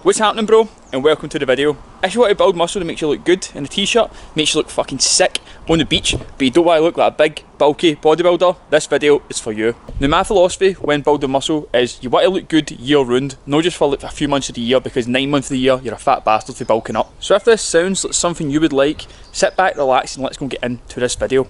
What's happening, bro? And welcome to the video. If you want to build muscle that makes you look good in a t-shirt, makes you look fucking sick on the beach, but you don't want to look like a big, bulky bodybuilder, this video is for you. Now, my philosophy when building muscle is you want to look good year round, not just for like a few months of the year, because 9 months of the year you're a fat bastard for bulking up. So if this sounds like something you would like, sit back, relax, and let's go get into this video.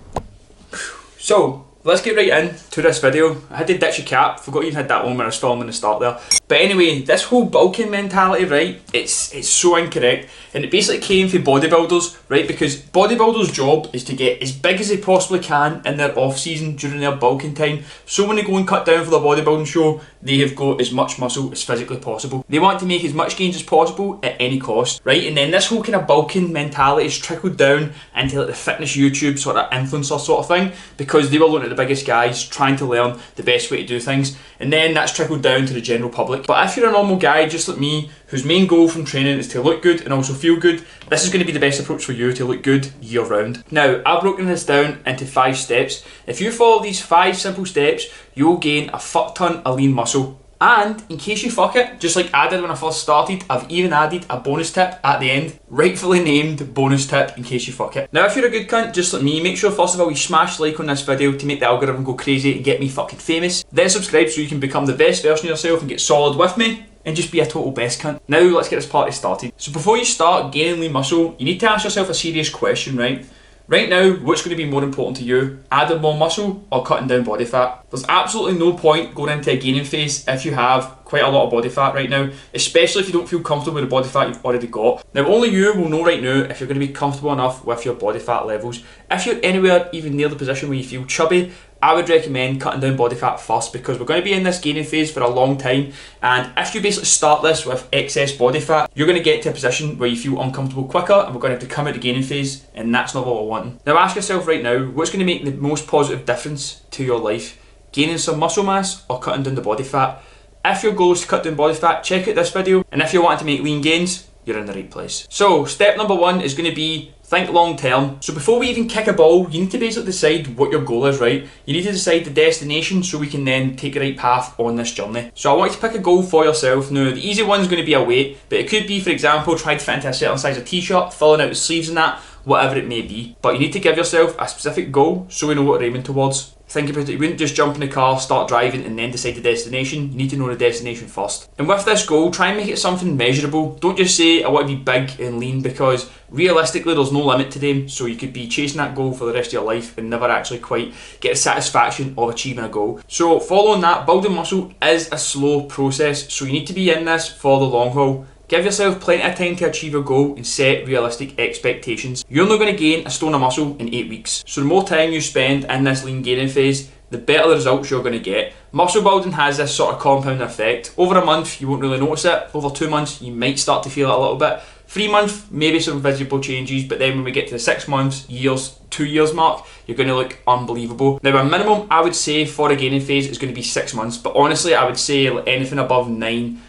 So, let's get right into this video. I had to ditch a cap, forgot you had that one when I was filming the start there. But anyway, this whole bulking mentality, right, it's so incorrect. And it basically came from bodybuilders, right, because bodybuilders' job is to get as big as they possibly can in their off season during their bulking time. So when they go and cut down for their bodybuilding show, they have got as much muscle as physically possible. They want to make as much gains as possible at any cost, right? And then this whole kind of bulking mentality is trickled down into like the fitness YouTube sort of influencer sort of thing, because they were looking at the biggest guys trying to learn the best way to do things, and then that's trickled down to the general public. But if you're a normal guy just like me, whose main goal from training is to look good and also feel good, this is going to be the best approach for you to look good year round. Now, I've broken this down into 5 steps. If you follow these 5 simple steps, you'll gain a fuck ton of lean muscle. And in case you fuck it, just like I did when I first started, I've even added a bonus tip at the end, rightfully named bonus tip in case you fuck it. Now, if you're a good cunt just like me, make sure first of all you smash like on this video to make the algorithm go crazy and get me fucking famous. Then subscribe so you can become the best version of yourself and get solid with me and just be a total best cunt. Now let's get this party started. So before you start gaining lean muscle, you need to ask yourself a serious question, right? Right now, what's going to be more important to you? Adding more muscle or cutting down body fat? There's absolutely no point going into a gaining phase if you have quite a lot of body fat right now, especially if you don't feel comfortable with the body fat you've already got. Now, only you will know right now if you're going to be comfortable enough with your body fat levels. If you're anywhere even near the position where you feel chubby, I would recommend cutting down body fat first, because we're going to be in this gaining phase for a long time, and if you basically start this with excess body fat, you're going to get to a position where you feel uncomfortable quicker, and we're going to have to come out the gaining phase, and that's not what we're wanting. Now ask yourself right now, what's going to make the most positive difference to your life? Gaining some muscle mass or cutting down the body fat? If your goal is to cut down body fat, check out this video, and if you're wanting to make lean gains, you're in the right place. So step number 1 is going to be think long term. So before we even kick a ball, you need to basically decide what your goal is, right? You need to decide the destination so we can then take the right path on this journey. So I want you to pick a goal for yourself. Now, the easy one is going to be a weight, but it could be, for example, try to fit into a certain size of t-shirt, filling out the sleeves and that, whatever it may be. But you need to give yourself a specific goal so we know what we're aiming towards. Think about it, you wouldn't just jump in the car, start driving and then decide the destination. You need to know the destination first. And with this goal, try and make it something measurable. Don't just say I want to be big and lean, because realistically there's no limit to them. So you could be chasing that goal for the rest of your life and never actually quite get the satisfaction of achieving a goal. So following that, building muscle is a slow process, so you need to be in this for the long haul. Give yourself plenty of time to achieve your goal and set realistic expectations. You're not going to gain a stone of muscle in 8 weeks. So the more time you spend in this lean gaining phase, the better the results you're going to get. Muscle building has this sort of compound effect. Over a month, you won't really notice it. Over 2 months, you might start to feel it a little bit. 3 months, maybe some visible changes, but then when we get to the 6 months, years, 2 years mark, you're going to look unbelievable. Now, a minimum, I would say, for a gaining phase is going to be 6 months, but honestly, I would say anything above 9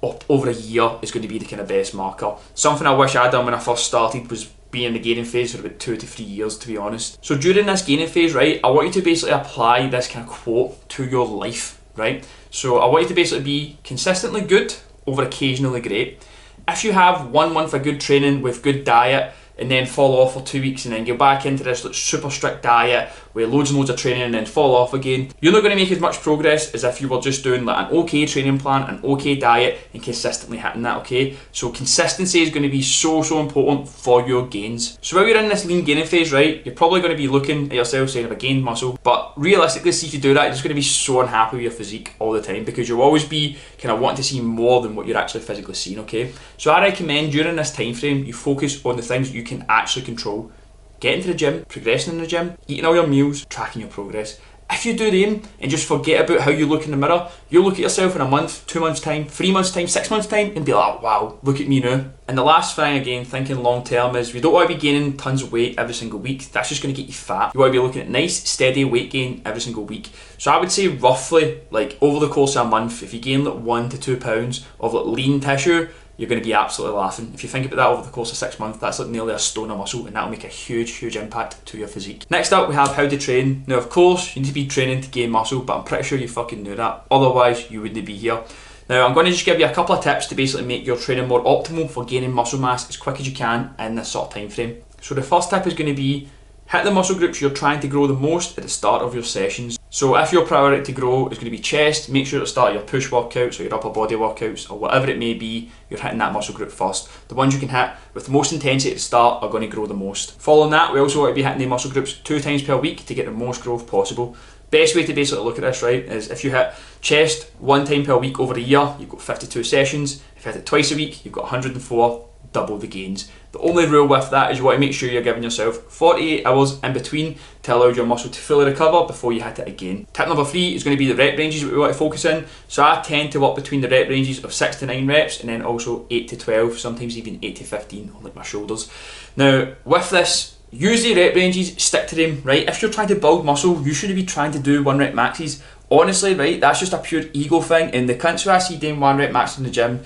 up over a year is going to be the kind of best marker. Something I wish I'd done when I first started was be in the gaining phase for about 2 to 3 years, to be honest. So during this gaining phase, right, I want you to basically apply this kind of quote to your life, right? So I want you to basically be consistently good over occasionally great. If you have 1 month of good training with good diet and then fall off for 2 weeks and then go back into this like super strict diet with loads and loads of training and then fall off again, you're not going to make as much progress as if you were just doing like an okay training plan, an okay diet and consistently hitting that, okay? So consistency is going to be so important for your gains. So while you're in this lean gaining phase, right, you're probably going to be looking at yourself saying, have I gained muscle? But realistically, see if you do that, you're just going to be so unhappy with your physique all the time, because you'll always be kind of wanting to see more than what you're actually physically seeing, okay? So I recommend during this time frame, you focus on the things that you can actually control. Getting to the gym, progressing in the gym, eating all your meals, tracking your progress. If you do them and just forget about how you look in the mirror, you'll look at yourself in a month, 2 months time, 3 months time, 6 months time and be like, wow, look at me now. And the last thing, again, thinking long term, is we don't want to be gaining tons of weight every single week. That's just going to get you fat. You want to be looking at nice, steady weight gain every single week. So I would say roughly, like over the course of a month, if you gain like 1 to 2 pounds of like lean tissue, you're going to be absolutely laughing. If you think about that over the course of 6 months, that's like nearly a stone of muscle, and that'll make a huge impact to your physique. Next up, we have how to train. Now, of course, you need to be training to gain muscle, but I'm pretty sure you fucking knew that. Otherwise, you wouldn't be here. Now I'm going to just give you a couple of tips to basically make your training more optimal for gaining muscle mass as quick as you can in this sort of time frame. So the first tip is going to be hit the muscle groups you're trying to grow the most at the start of your sessions. So if your priority to grow is going to be chest, make sure at the start of your push workouts or your upper body workouts or whatever it may be, you're hitting that muscle group first. The ones you can hit with the most intensity at the start are going to grow the most. Following that, we also want to be hitting the muscle groups 2 times per week to get the most growth possible. Best way to basically look at this, right, is if you hit chest 1 time per week over a year, you've got 52 sessions. If you hit it twice a week, you've got 104, double the gains. The only rule with that is you want to make sure you're giving yourself 48 hours in between to allow your muscle to fully recover before you hit it again. Tip number 3 is going to be the rep ranges that we want to focus in. So I tend to work between the rep ranges of 6 to 9 reps and then also 8 to 12, sometimes even 8 to 15 on like my shoulders. Now with this, use the rep ranges, stick to them, right? If you're trying to build muscle, you shouldn't be trying to do 1 rep maxes. Honestly, right, that's just a pure ego thing, and the cunts who I see doing 1 rep maxes in the gym,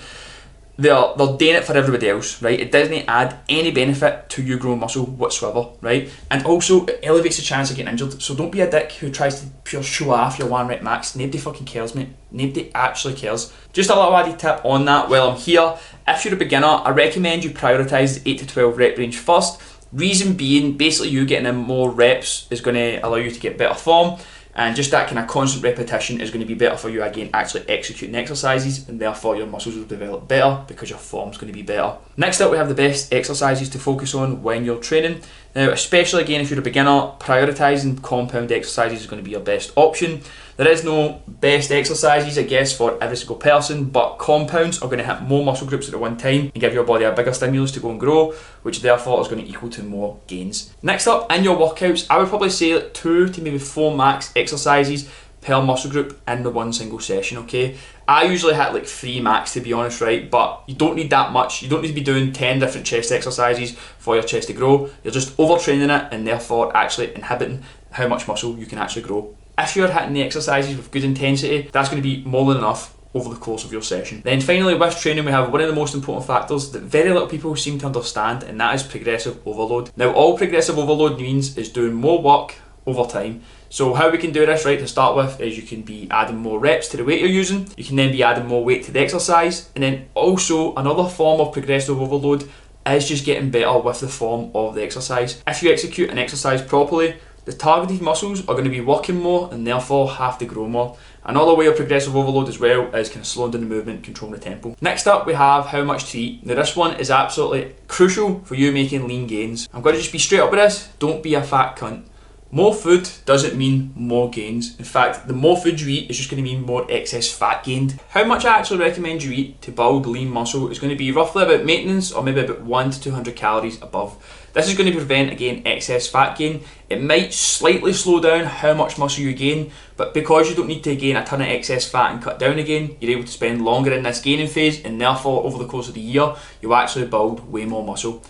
they're doing it for everybody else, right? It doesn't add any benefit to you growing muscle whatsoever, right? And also, it elevates the chance of getting injured. So don't be a dick who tries to pure show off your 1 rep max. Nobody fucking cares, mate. Nobody actually cares. Just a little added tip on that while I'm here. If you're a beginner, I recommend you prioritise the 8 to 12 rep range first. Reason being, basically you getting in more reps is going to allow you to get better form. And just that kind of constant repetition is going to be better for you again actually executing exercises, and therefore your muscles will develop better because your form's going to be better. Next up, we have the best exercises to focus on when you're training. Now, especially again if you're a beginner, prioritising compound exercises is going to be your best option. There is no best exercises, I guess, for every single person, but compounds are going to hit more muscle groups at one time and give your body a bigger stimulus to go and grow, which therefore is going to equal to more gains. Next up, in your workouts, I would probably say like 2 to maybe 4 max exercises per muscle group in the one single session, okay? I usually hit like 3 max, to be honest, right? But you don't need that much. You don't need to be doing 10 different chest exercises for your chest to grow. You're just overtraining it and therefore actually inhibiting how much muscle you can actually grow. If you're hitting the exercises with good intensity, that's going to be more than enough over the course of your session. Then finally, with training, we have one of the most important factors that very little people seem to understand, and that is progressive overload. Now, all progressive overload means is doing more work over time. So how we can do this, right, to start with, is you can be adding more reps to the weight you're using. You can then be adding more weight to the exercise. And then also another form of progressive overload is just getting better with the form of the exercise. If you execute an exercise properly, the targeted muscles are going to be working more and therefore have to grow more. Another way of progressive overload as well is kind of slowing down the movement, controlling the tempo. Next up, we have how much to eat. Now this one is absolutely crucial for you making lean gains. I'm going to just be straight up with this. Don't be a fat cunt. More food doesn't mean more gains. In fact, the more food you eat is just going to mean more excess fat gained. How much I actually recommend you eat to build lean muscle is going to be roughly about maintenance, or maybe about 100 to 200 calories above. This is going to prevent, again, excess fat gain. It might slightly slow down how much muscle you gain, but because you don't need to gain a ton of excess fat and cut down again, you're able to spend longer in this gaining phase, and therefore over the course of the year, you'll actually build way more muscle.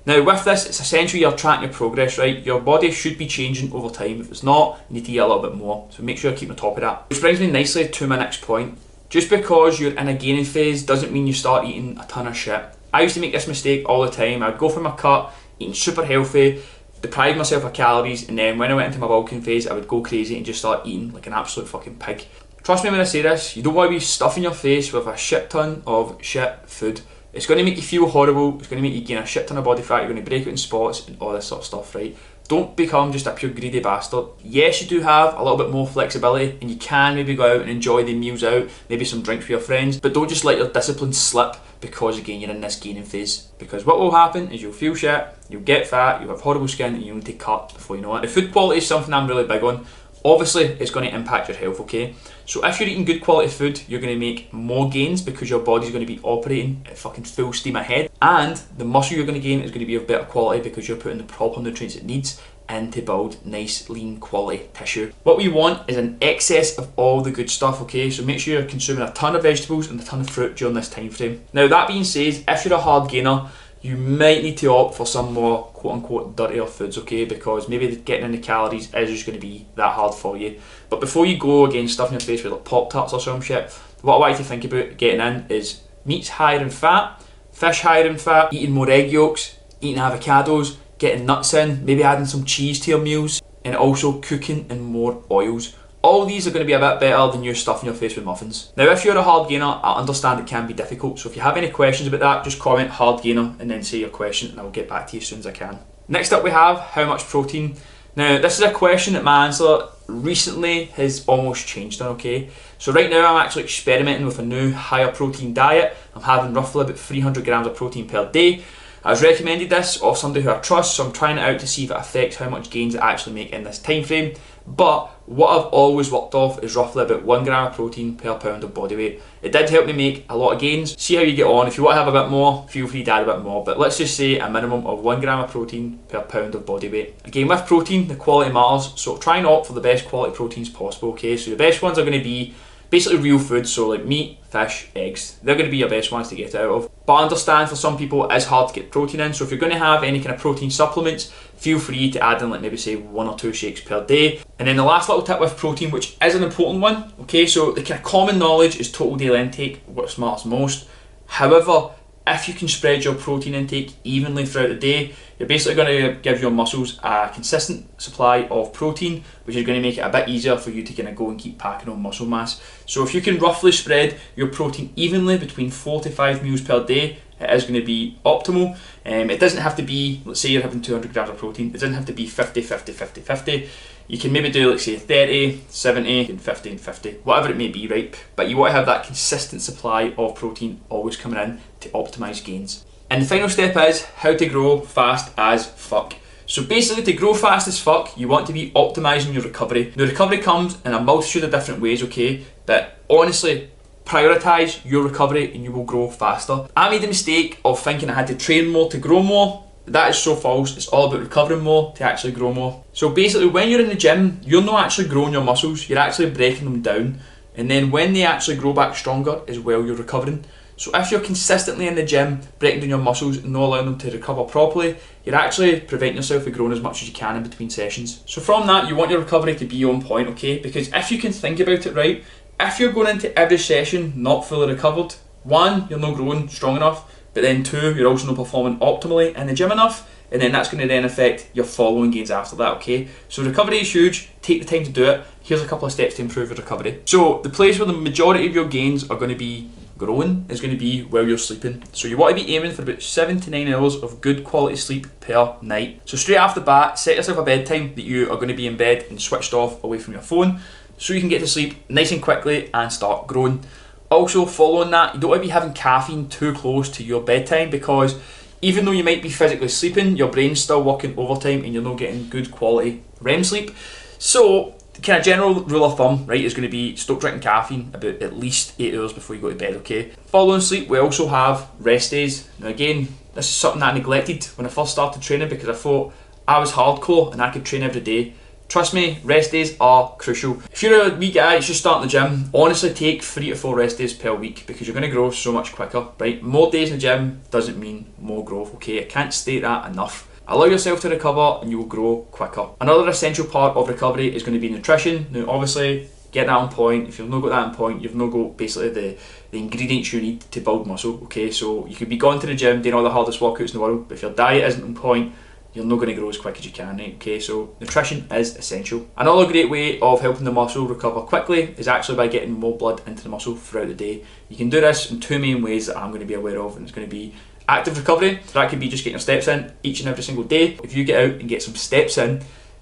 Now with this, it's essentially you're tracking your progress, right? Your body should be changing over time. If it's not, you need to eat a little bit more. So make sure you keep on top of that. Which brings me nicely to my next point. Just because you're in a gaining phase doesn't mean you start eating a ton of shit. I used to make this mistake all the time. I'd go for my cut, eating super healthy, deprive myself of calories, and then when I went into my bulking phase, I would go crazy and just start eating like an absolute fucking pig. Trust me when I say this, you don't want to be stuffing your face with a shit ton of shit food. It's going to make you feel horrible, it's going to make you gain a shit ton of body fat, you're going to break out in spots and all this sort of stuff, right? Don't become just a pure greedy bastard. Yes, you do have a little bit more flexibility and you can maybe go out and enjoy the meals out, maybe some drinks with your friends, but don't just let your discipline slip because again you're in this gaining phase. Because what will happen is you'll feel shit, you'll get fat, you'll have horrible skin and you'll need to cut before you know it. The food quality is something I'm really big on. Obviously, it's going to impact your health, okay? So if you're eating good quality food, you're going to make more gains because your body's going to be operating at fucking full steam ahead. And the muscle you're going to gain is going to be of better quality because you're putting the proper nutrients it needs in to build nice, lean, quality tissue. What we want is an excess of all the good stuff, okay? So make sure you're consuming a ton of vegetables and a ton of fruit during this time frame. Now, that being said, if you're a hard gainer, you might need to opt for some more quote-unquote dirtier foods, okay? Because maybe getting in the calories is just going to be that hard for you. But before you go again stuffing your face with like Pop-Tarts or some shit, what I want you to think about getting in is meats higher in fat, fish higher in fat, eating more egg yolks, eating avocados, getting nuts in, maybe adding some cheese to your meals, and also cooking in more oils. All these are going to be a bit better than you stuffing your face with muffins. Now if you're a hard gainer, I understand it can be difficult, so if you have any questions about that, just comment hard gainer and then say your question and I'll get back to you as soon as I can. Next up we have how much protein. Now this is a question that my answer recently has almost changed on, okay? So right now I'm actually experimenting with a new higher protein diet. I'm having roughly about 300 grams of protein per day. I was recommended this off somebody who I trust, so I'm trying it out to see if it affects how much gains I actually make in this time frame. But what I've always worked off is roughly about 1 gram of protein per pound of body weight. It did help me make a lot of gains. See how you get on. If you want to have a bit more, feel free to add a bit more. But let's just say a minimum of 1 gram of protein per pound of body weight. Again, with protein, the quality matters. So try and opt for the best quality proteins possible, okay? So the best ones are going to be basically real food, so like meat, fish, eggs. They're going to be your best ones to get out of. But I understand for some people it is hard to get protein in, so if you're going to have any kind of protein supplements, feel free to add in like maybe say 1 or 2 shakes per day. And then the last little tip with protein, which is an important one, okay, so the kind of common knowledge is total daily intake, what matters most. However, if you can spread your protein intake evenly throughout the day, you're basically going to give your muscles a consistent supply of protein, which is going to make it a bit easier for you to kind of go and keep packing on muscle mass. So if you can roughly spread your protein evenly between 4 to 5 meals per day, it is going to be optimal. It doesn't have to be, let's say you're having 200 grams of protein, it doesn't have to be 50, 50, 50, 50. You can maybe do, like say 30, 70, and 50 and 50, whatever it may be, right? But you want to have that consistent supply of protein always coming in to optimise gains. And the final step is how to grow fast as fuck. So basically, to grow fast as fuck, you want to be optimising your recovery. Now recovery comes in a multitude of different ways, okay? But honestly, prioritise your recovery and you will grow faster. I made the mistake of thinking I had to train more to grow more. That is so false. It's all about recovering more to actually grow more. So basically when you're in the gym, you're not actually growing your muscles, you're actually breaking them down. And then when they actually grow back stronger is while you're recovering. So if you're consistently in the gym breaking down your muscles and not allowing them to recover properly, you're actually preventing yourself from growing as much as you can in between sessions. So from that, you want your recovery to be on point, okay? Because if you can think about it right, if you're going into every session not fully recovered, 1, you're not growing strong enough, but then 2, you're also not performing optimally in the gym enough, and then that's going to then affect your following gains after that, okay? So recovery is huge, take the time to do it. Here's a couple of steps to improve your recovery. So the place where the majority of your gains are going to be growing is going to be while you're sleeping. So you want to be aiming for about 7 to 9 hours of good quality sleep per night. So straight off the bat, set yourself a bedtime that you are going to be in bed and switched off away from your phone, so you can get to sleep nice and quickly and start growing. Also, following that, you don't want to be having caffeine too close to your bedtime, because even though you might be physically sleeping, your brain's still working overtime and you're not getting good quality REM sleep. So the kind of general rule of thumb, right, is going to be stop drinking caffeine about at least 8 hours before you go to bed, okay? Following sleep, we also have rest days. Now again, this is something that I neglected when I first started training because I thought I was hardcore and I could train every day. Trust me, rest days are crucial. If you're a wee guy that's just starting the gym, honestly take 3 to 4 rest days per week because you're going to grow so much quicker, right? More days in the gym doesn't mean more growth, okay? I can't state that enough. Allow yourself to recover and you will grow quicker. Another essential part of recovery is going to be nutrition. Now obviously, get that on point. If you've not got that on point, you've not got basically the ingredients you need to build muscle, okay? So you could be going to the gym, doing all the hardest workouts in the world, but if your diet isn't on point, you're not going to grow as quick as you can, right? Okay, so nutrition is essential. Another great way of helping the muscle recover quickly is actually by getting more blood into the muscle throughout the day. You can do this in 2 main ways that I'm going to be aware of, and it's going to be active recovery. So that could be just getting your steps in each and every single day. If you get out and get some steps in,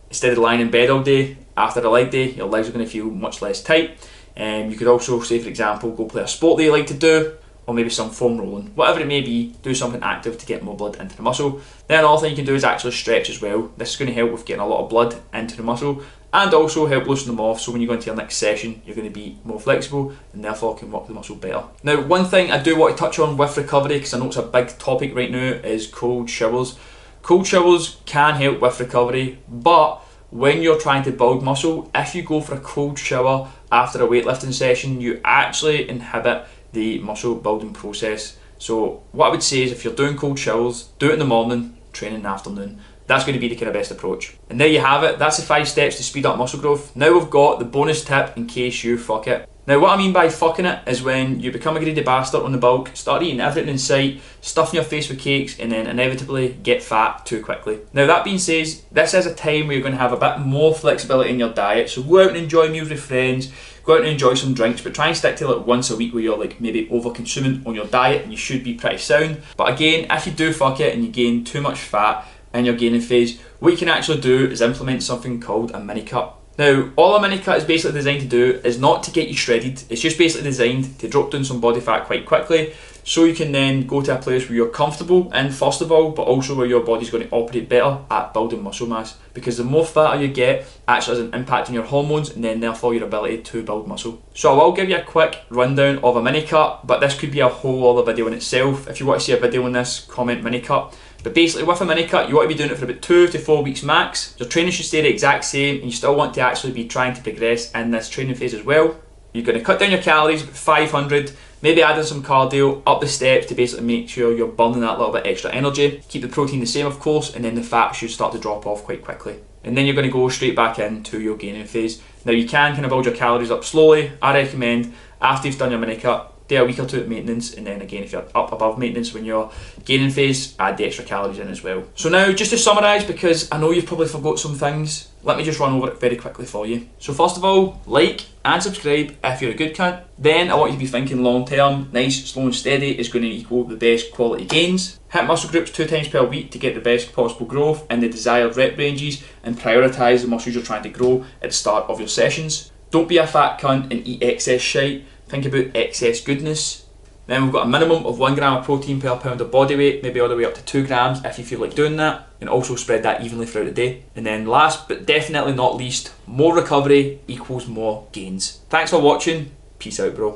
instead of lying in bed all day, after a leg day, your legs are going to feel much less tight. You could also, say for example, go play a sport that you like to do, or maybe some foam rolling. Whatever it may be, do something active to get more blood into the muscle. Then another thing you can do is actually stretch as well. This is going to help with getting a lot of blood into the muscle and also help loosen them off, so when you go into your next session, you're going to be more flexible and therefore can work the muscle better. Now, one thing I do want to touch on with recovery, because I know it's a big topic right now, is cold showers. Cold showers can help with recovery, but when you're trying to build muscle, if you go for a cold shower after a weightlifting session, you actually inhibit the muscle building process. So what I would say is, if you're doing cold showers, do it in the morning, train in the afternoon. That's going to be the kind of best approach. And there you have it. That's the 5 steps to speed up muscle growth. Now we've got the bonus tip in case you fuck it. Now what I mean by fucking it is when you become a greedy bastard on the bulk, start eating everything in sight, stuffing your face with cakes, and then inevitably get fat too quickly. Now that being said, this is a time where you're going to have a bit more flexibility in your diet, so go out and enjoy meals with friends, go out and enjoy some drinks, but try and stick to like once a week where you're like maybe over consuming on your diet and you should be pretty sound. But again, if you do fuck it and you gain too much fat in your gaining phase, what you can actually do is implement something called a mini cut. Now, all a mini cut is basically designed to do is not to get you shredded, it's just basically designed to drop down some body fat quite quickly so you can then go to a place where you're comfortable in first of all, but also where your body's going to operate better at building muscle mass, because the more fatter you get actually has an impact on your hormones and then therefore your ability to build muscle. So I will give you a quick rundown of a mini cut, but this could be a whole other video in itself. If you want to see a video on this, comment mini cut. But basically with a mini cut, you want to be doing it for about 2 to 4 weeks max. Your training should stay the exact same and you still want to actually be trying to progress in this training phase as well. You're going to cut down your calories, 500, maybe add in some cardio, up the steps to basically make sure you're burning that little bit extra energy. Keep the protein the same of course, and then the fat should start to drop off quite quickly. And then you're going to go straight back into your gaining phase. Now you can kind of build your calories up slowly. I recommend after you've done your mini cut, do a week or two at maintenance, and then again if you're up above maintenance when you're gaining phase, add the extra calories in as well. So now just to summarise, because I know you've probably forgot some things, let me just run over it very quickly for you. So first of all, like and subscribe if you're a good cunt. Then I want you to be thinking long term, nice, slow and steady is going to equal the best quality gains. Hit muscle groups 2 times per week to get the best possible growth in the desired rep ranges, and prioritise the muscles you're trying to grow at the start of your sessions. Don't be a fat cunt and eat excess shite. Think about excess goodness. Then we've got a minimum of 1 gram of protein per pound of body weight, maybe all the way up to 2 grams if you feel like doing that, and also spread that evenly throughout the day. And then last but definitely not least, more recovery equals more gains. Thanks for watching, peace out bro.